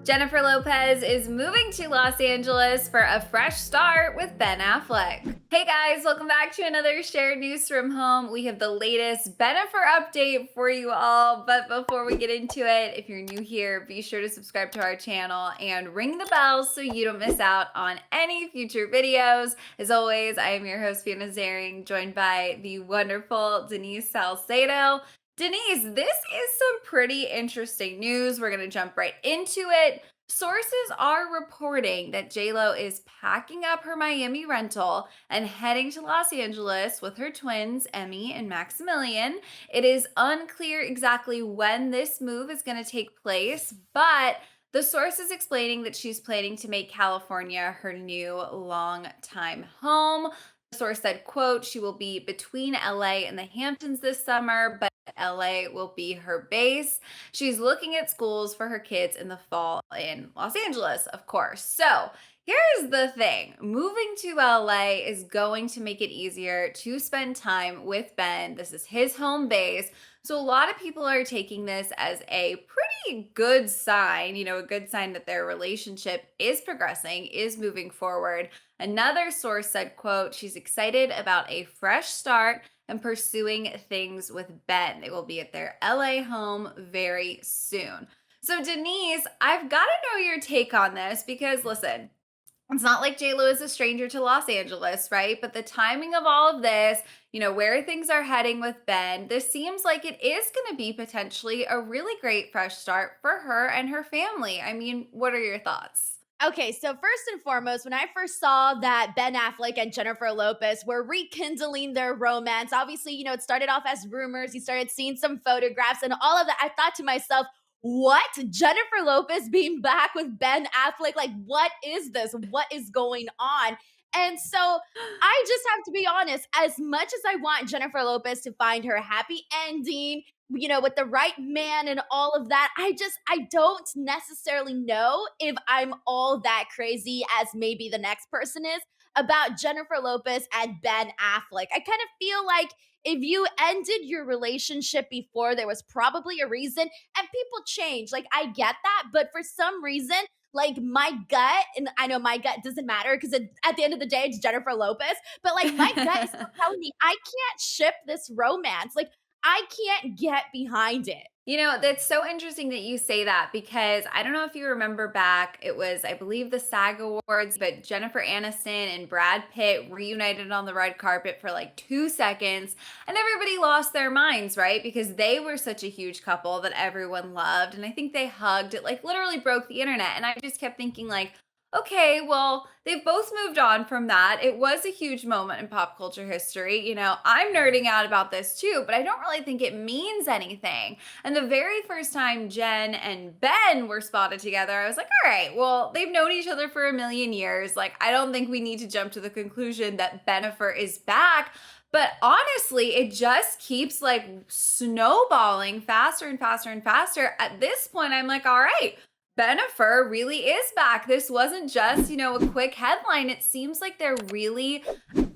Jennifer Lopez is moving to Los Angeles for a fresh start with Ben Affleck. Hey guys, welcome back to another shared news from home. We have the latest Bennifer update for you all. But before we get into it, if you're new here, be sure to subscribe to our channel and ring the bell so you don't miss out on any future videos. As always, I am your host, Fiona Zaring, joined by the wonderful Denise Salcedo. Denise, this is some pretty interesting news. We're going to jump right into it. Sources are reporting that J.Lo is packing up her Miami rental and heading to Los Angeles with her twins, Emme and Maxamillion. It is unclear exactly when this move is going to take place, but the source is explaining that she's planning to make California her new long-time home. The source said, quote, she will be between LA and the Hamptons this summer, but LA will be her base. She's looking at schools for her kids in the fall in Los Angeles, of course. So here's the thing. Moving to LA is going to make it easier to spend time with Ben. This is his home base. So a lot of people are taking this as a pretty good sign, a good sign that their relationship is progressing, is moving forward. Another source said, quote, she's excited about a fresh start and pursuing things with Ben. They will be at their LA home very soon. So Denise, I've got to know your take on this because listen, it's not like J.Lo is a stranger to Los Angeles, right? But the timing of all of this, where things are heading with Ben, this seems like it is going to be potentially a really great fresh start for her and her family. I mean, what are your thoughts? Okay, so first and foremost, when I first saw that Ben Affleck and Jennifer Lopez were rekindling their romance, obviously, it started off as rumors. You started seeing some photographs and all of that. I thought to myself, what? Jennifer Lopez being back with Ben Affleck? Like, what is this? What is going on? And so I just have to be honest, as much as I want Jennifer Lopez to find her happy ending, with the right man and all of that, I don't necessarily know if I'm all that crazy as maybe the next person is about Jennifer Lopez and Ben Affleck. I kind of feel like if you ended your relationship before, there was probably a reason and people change. Like, I get that, but for some reason, like my gut, and I know my gut doesn't matter because at the end of the day, it's Jennifer Lopez, but like my gut is still telling me I can't ship this romance. Like, I can't get behind it. That's so interesting that you say that because I don't know if you remember back, it was, I believe, the SAG Awards, but Jennifer Aniston and Brad Pitt reunited on the red carpet for like 2 seconds, and everybody lost their minds, right? Because they were such a huge couple that everyone loved, and I think they hugged. It like literally broke the internet, and I just kept thinking like, okay, well, they've both moved on from that. It was a huge moment in pop culture history. I'm nerding out about this too, but I don't really think it means anything. And the very first time Jen and Ben were spotted together, I was like, all right, well, they've known each other for a million years. Like, I don't think we need to jump to the conclusion that Bennifer is back. But honestly, it just keeps like snowballing faster and faster and faster. At this point, I'm like, all right, Bennifer really is back. This wasn't just, a quick headline. It seems like they're really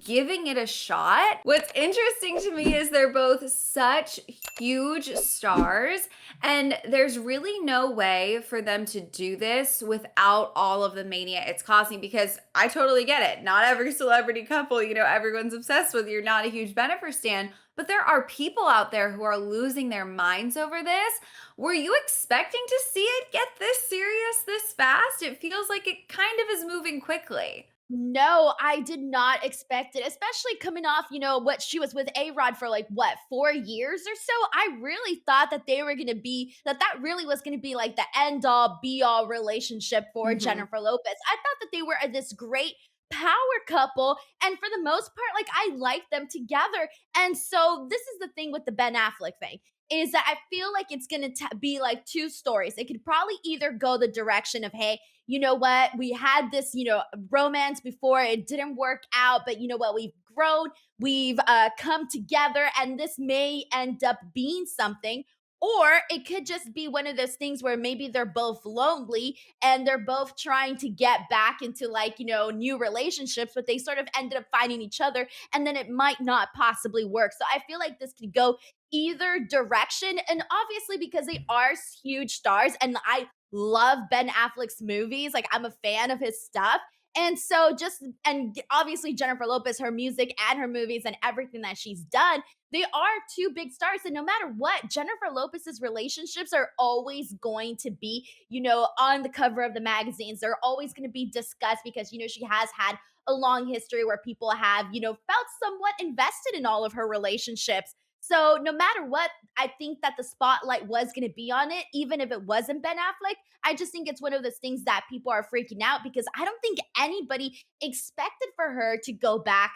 giving it a shot. What's interesting to me is they're both such huge stars, and there's really no way for them to do this without all of the mania it's causing, because I totally get it. Not every celebrity couple, everyone's obsessed with. You're not a huge Bennifer stan, but there are people out there who are losing their minds over this. Were you expecting to see it get this serious this fast? It feels like it kind of is moving quickly. No, I did not expect it, especially coming off, what she was with A-Rod for like, what, 4 years or so? I really thought that they were going to be, that really was going to be like the end all be all relationship for Jennifer Lopez. I thought that they were this great power couple. And for the most part, like I like them together. And so this is the thing with the Ben Affleck thing is that I feel like it's going to be like two stories. It could probably either go the direction of, hey, you know what? We had this, romance before. It didn't work out, but you know what? We've grown, we've come together, and this may end up being something. Or it could just be one of those things where maybe they're both lonely and they're both trying to get back into like, new relationships, but they sort of ended up finding each other and then it might not possibly work. So I feel like this could go either direction. And obviously, because they are huge stars and I love Ben Affleck's movies. Like, I'm a fan of his stuff. And so and obviously Jennifer Lopez, her music and her movies and everything that she's done, they are two big stars. And no matter what, Jennifer Lopez's relationships are always going to be, on the cover of the magazines. They're always going to be discussed because, she has had a long history where people have, felt somewhat invested in all of her relationships. So no matter what, I think that the spotlight was going to be on it, even if it wasn't Ben Affleck. I just think it's one of those things that people are freaking out because I don't think anybody expected for her to go back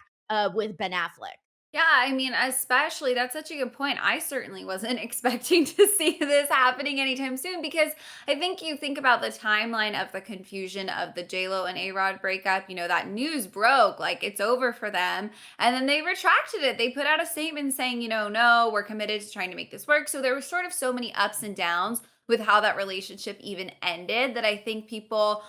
with Ben Affleck. Yeah, I mean, especially that's such a good point. I certainly wasn't expecting to see this happening anytime soon because I think you think about the timeline of the confusion of the J.Lo and A-Rod breakup, that news broke, like it's over for them. And then they retracted it. They put out a statement saying, no, we're committed to trying to make this work. So there was sort of so many ups and downs with how that relationship even ended that I think people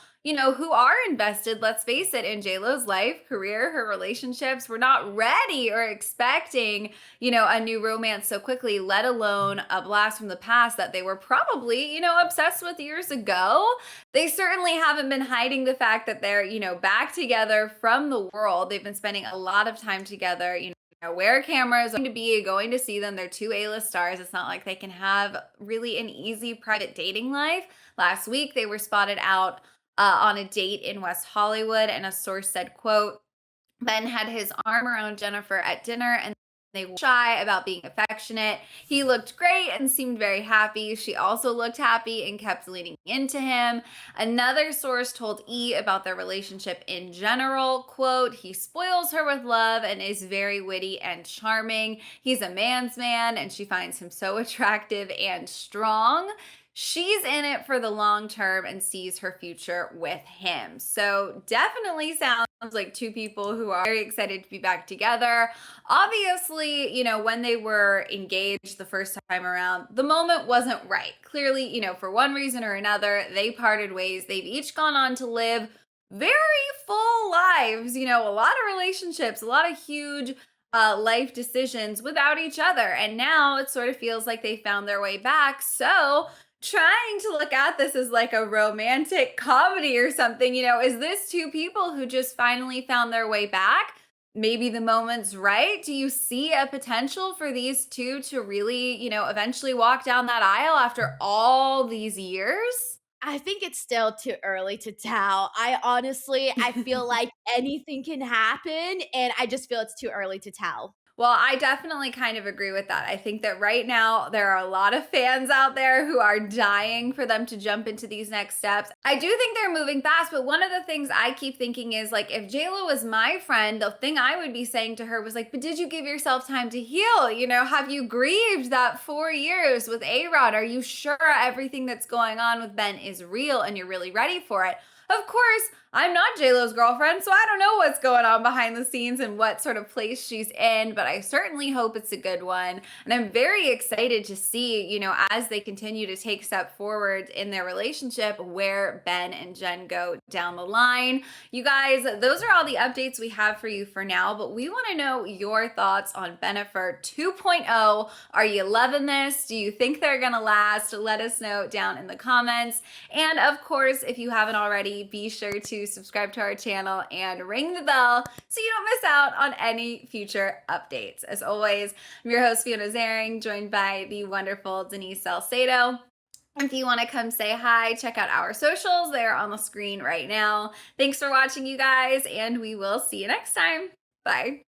who are invested, let's face it, in JLo's life, career, her relationships, were not ready or expecting, a new romance so quickly, let alone a blast from the past that they were probably, obsessed with years ago. They certainly haven't been hiding the fact that they're, back together from the world. They've been spending a lot of time together, where cameras are going to be going to see them. They're two A-list stars. It's not like they can have really an easy private dating life. Last week, they were spotted out on a date in West Hollywood, and a source said, quote, Ben had his arm around Jennifer at dinner and they were shy about being affectionate. He looked great and seemed very happy. She also looked happy and kept leaning into him. Another source told E about their relationship in general, quote, he spoils her with love and is very witty and charming. He's a man's man and she finds him so attractive and strong. She's in it for the long term and sees her future with him. So definitely sounds like two people who are very excited to be back together. Obviously, when they were engaged the first time around, the moment wasn't right. Clearly, for one reason or another, they parted ways. They've each gone on to live very full lives, a lot of relationships, a lot of huge life decisions without each other. And now it sort of feels like they found their way back. So trying to look at this as like a romantic comedy or something, is this two people who just finally found their way back? Maybe the moment's right. Do you see a potential for these two to really, eventually walk down that aisle after all these years? I think it's still too early to tell. I feel like anything can happen, and I just feel it's too early to tell. Well, I definitely kind of agree with that. I think that right now there are a lot of fans out there who are dying for them to jump into these next steps. I do think they're moving fast, but one of the things I keep thinking is like, if JLo was my friend, the thing I would be saying to her was like, but did you give yourself time to heal? Have you grieved that 4 years with A-Rod? Are you sure everything that's going on with Ben is real and you're really ready for it? Of course, I'm not JLo's girlfriend, so I don't know what's going on behind the scenes and what sort of place she's in, but I certainly hope it's a good one. And I'm very excited to see, as they continue to take step forward in their relationship, where Ben and Jen go down the line. You guys, those are all the updates we have for you for now, but we want to know your thoughts on Bennifer 2.0. Are you loving this? Do you think they're going to last? Let us know down in the comments. And of course, if you haven't already, be sure to subscribe to our channel and ring the bell so you don't miss out on any future updates. As always, I'm your host, Fiona Zaring, joined by the wonderful Denise Salcedo. If you want to come say hi, check out our socials. They're on the screen right now. Thanks for watching, you guys, and we will see you next time. Bye.